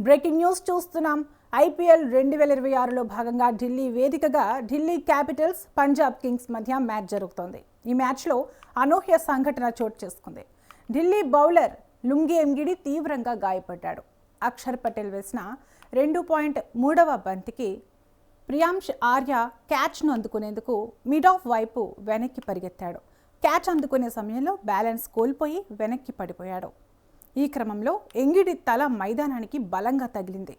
Breaking news చూస్తున్నాం. IPL 2026లో భాగంగా ఢిల్లీ వేదికగా ఢిల్లీ క్యాపిటల్స్ పంజాబ్ కింగ్స్ మధ్య మ్యాచ్ జరుగుతోంది. ఈ మ్యాచ్లో అనూహ్య సంఘటన చోటు చేసుకుంది. ఢిల్లీ బౌలర్ లుంగి ఎంగిడి తీవ్రంగా గాయపడ్డాడు. అక్షర్ పటేల్ వేసిన 2.3వ బంతికి ప్రియాంష్ ఆర్య క్యాచ్ను అందుకునేందుకు మిడ్ ఆఫ్ వైపు వెనక్కి పరిగెత్తాడు. క్యాచ్ అందుకునే సమయంలో బ్యాలెన్స్ కోల్పోయి వెనక్కి పడిపోయాడు. ఈ క్రమంలో ఎంగిడి తల మైదానానికి బలంగా తగిలింది.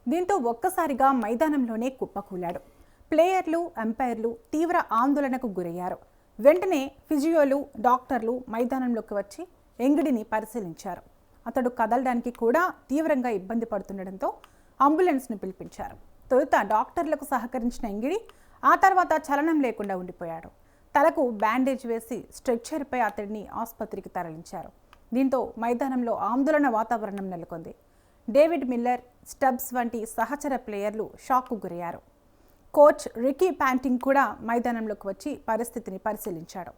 దీంతో ఒక్కసారిగా మైదానంలోనే కుప్పకూలాడు. ప్లేయర్లు, అంపైర్లు తీవ్ర ఆందోళనకు గురయ్యారు. వెంటనే ఫిజియోలు, డాక్టర్లు మైదానంలోకి వచ్చి ఎంగిడిని పరిశీలించారు. అతడు కదలడానికి కూడా తీవ్రంగా ఇబ్బంది పడుతుండటంతో అంబులెన్స్ను పిలిపించారు. తొలుత డాక్టర్లకు సహకరించిన ఎంగిడి ఆ తర్వాత చలనం లేకుండా ఉండిపోయాడు. తలకు బ్యాండేజ్ వేసి స్ట్రెచ్చర్పై అతడిని ఆసుపత్రికి తరలించారు. దీంతో మైదానంలో ఆందోళన వాతావరణం నెలకొంది. డేవిడ్ మిల్లర్, స్టబ్స్ వంటి సహచర ప్లేయర్లు షాక్కు గురయ్యారు. కోచ్ రికీ ప్యాంటింగ్ కూడా మైదానంలోకి వచ్చి పరిస్థితిని పరిశీలించాడు.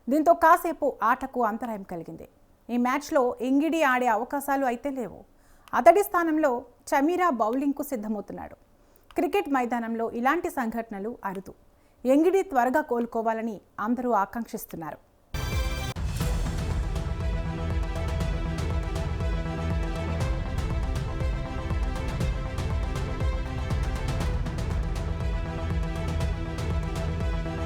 దీంతో కాసేపు ఆటకు అంతరాయం కలిగింది. ఈ మ్యాచ్లో ఎంగిడి ఆడే అవకాశాలు అయితే లేవు. అతడి స్థానంలో చమీరా బౌలింగ్కు సిద్ధమవుతున్నాడు. క్రికెట్ మైదానంలో ఇలాంటి సంఘటనలు అరుదు. ఎంగిడి త్వరగా కోలుకోవాలని అందరూ ఆకాంక్షిస్తున్నారు.